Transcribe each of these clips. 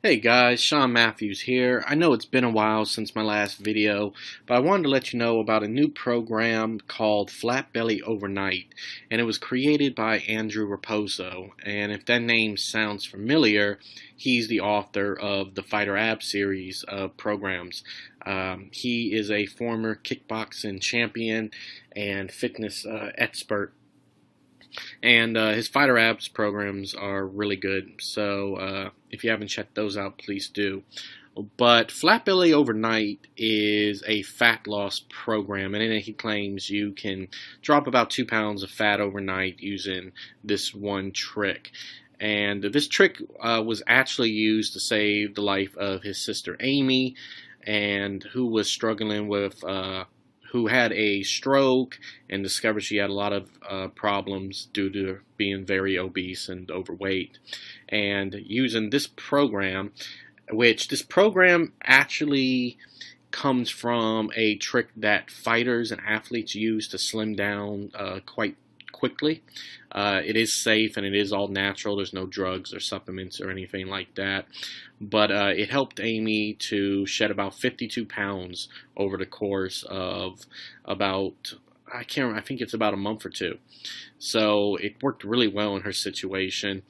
Hey guys, Sean Matthews here. I know it's been a while since my last video, but I wanted to let you know about a new program called Flat Belly Overnight, and it was created by Andrew Raposo. And if that name sounds familiar, he's the author of the Fighter Ab series of programs. He is a former kickboxing champion and fitness expert, and his Fighter Abs programs are really good. So if you haven't checked those out, please do. But Flat Belly Overnight is a fat loss program, and in it he claims you can drop about 2 pounds of fat overnight using this one trick. And this trick was actually used to save the life of his sister Amy, and who was struggling with who had a stroke and discovered she had a lot of problems due to being very obese and overweight. And using this program, which this program actually comes from a trick that fighters and athletes use to slim down quite quickly. It is safe and it is all natural. There's no drugs or supplements or anything like that. But it helped Amy to shed about 52 pounds over the course of about, I think it's about a month or two. So it worked really well in her situation.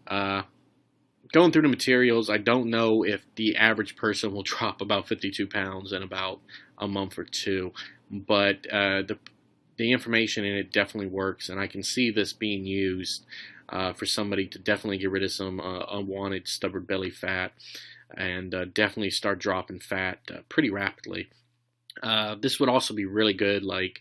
Going through the materials, I don't know if the average person will drop about 52 pounds in about a month or two, but the information in it definitely works, and I can see this being used for somebody to definitely get rid of some unwanted stubborn belly fat, and definitely start dropping fat pretty rapidly. This would also be really good, like,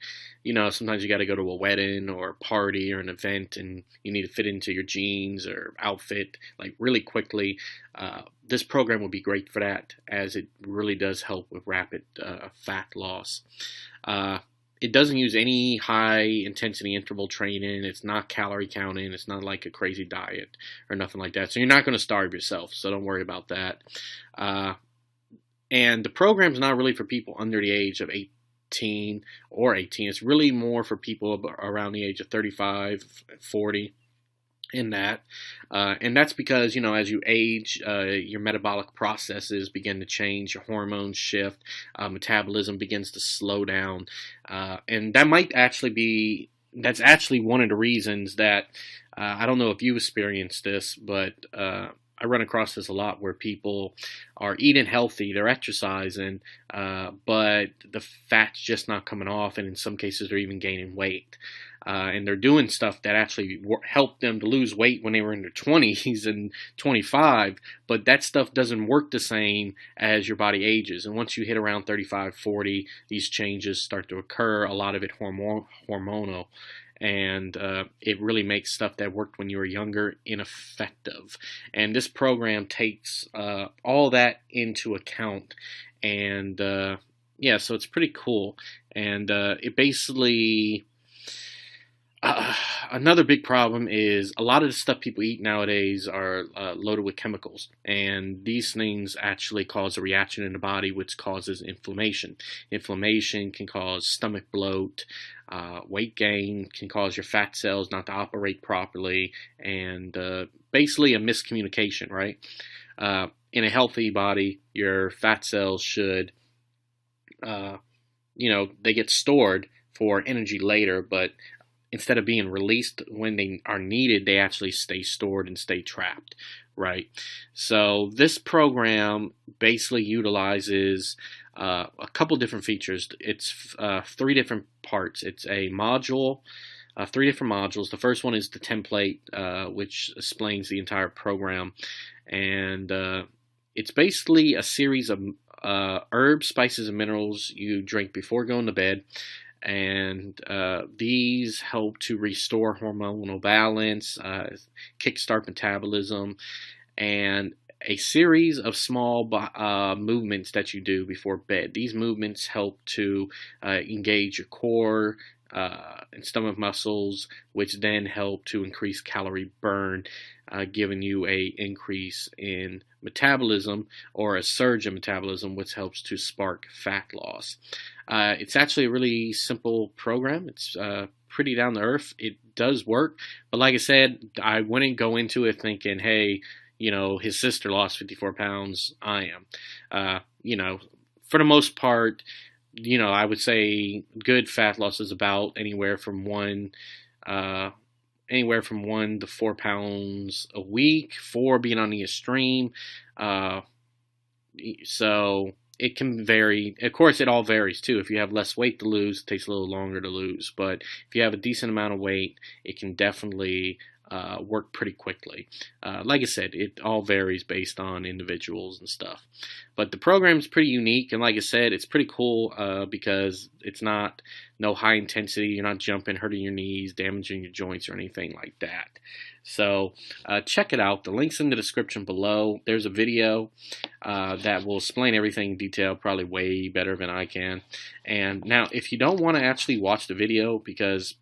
sometimes you got to go to a wedding or a party or an event and you need to fit into your jeans or outfit like really quickly. This program would be great for that, as it really does help with rapid fat loss. It doesn't use any high intensity interval training. It's not calorie counting. It's not like a crazy diet or nothing like that. So you're not going to starve yourself. So don't worry about that. And the program's not really for people under the age of 18 or 18. It's really more for people around the age of 35, 40. In that, and that's because, as you age, your metabolic processes begin to change, your hormones shift, metabolism begins to slow down, and that's actually one of the reasons that, I don't know if you experienced this, but I run across this a lot, where people are eating healthy, they're exercising, but the fat's just not coming off, and in some cases they're even gaining weight. And they're doing stuff that actually helped them to lose weight when they were in their 20s and 25, but that stuff doesn't work the same as your body ages. And once you hit around 35, 40, these changes start to occur, a lot of it hormonal. And it really makes stuff that worked when you were younger ineffective. And this program takes all that into account. And yeah, so it's pretty cool. And it basically... another big problem is a lot of the stuff people eat nowadays are loaded with chemicals, and these things actually cause a reaction in the body which causes inflammation. Inflammation can cause stomach bloat, weight gain, can cause your fat cells not to operate properly, and basically a miscommunication, right? In a healthy body, your fat cells should, they get stored for energy later, but instead of being released when they are needed, they actually stay stored and stay trapped, right? So this program basically utilizes a couple different features. It's 3 different parts. It's a module, 3 different modules. The first one is the template, which explains the entire program. And it's basically a series of herbs, spices, and minerals you drink before going to bed. And these help to restore hormonal balance, kickstart metabolism, and a series of small movements that you do before bed. These movements help to engage your core and stomach muscles, which then help to increase calorie burn, giving you a increase in metabolism, or a surge in metabolism, which helps to spark fat loss. It's actually a really simple program. It's pretty down to earth. It does work, but like I said, I wouldn't go into it thinking, hey, his sister lost 54 pounds, I am. For the most part, I would say good fat loss is about anywhere from 1 to 4 pounds a week, 4 being on the extreme. So it can vary. Of course, it all varies too. If you have less weight to lose, it takes a little longer to lose. But if you have a decent amount of weight, it can definitely work pretty quickly. Like I said, it all varies based on individuals and stuff. But the program is pretty unique, and like I said, it's pretty cool because it's no high intensity. You're not jumping, hurting your knees, damaging your joints, or anything like that. So check it out. The link's in the description below. There's a video that will explain everything in detail, probably way better than I can. And now, if you don't want to actually watch the video, because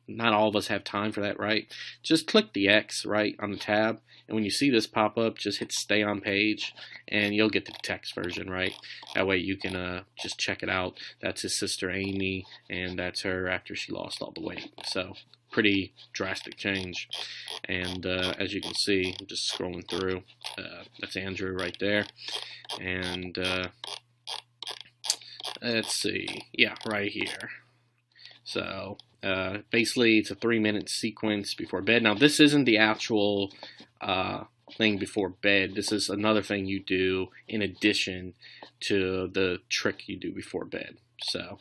not all of us have time for that, right? Just click the X right on the tab, and when you see this pop up, just hit stay on page, and you'll get the text version, right? That way you can just check it out. That's his sister Amy, and that's her after she lost all the weight. So pretty drastic change. And as you can see, I'm just scrolling through. That's Andrew right there, and let's see, yeah, right here. So basically, it's a 3-minute sequence before bed. Now, this isn't the actual thing before bed. This is another thing you do in addition to the trick you do before bed. So,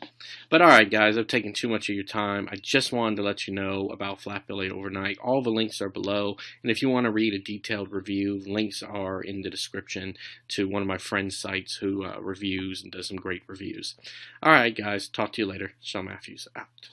but all right, guys, I've taken too much of your time. I just wanted to let you know about Flat Belly Overnight. All the links are below, and if you want to read a detailed review, links are in the description to one of my friends' sites who reviews and does some great reviews. All right, guys, talk to you later. Sean Matthews out.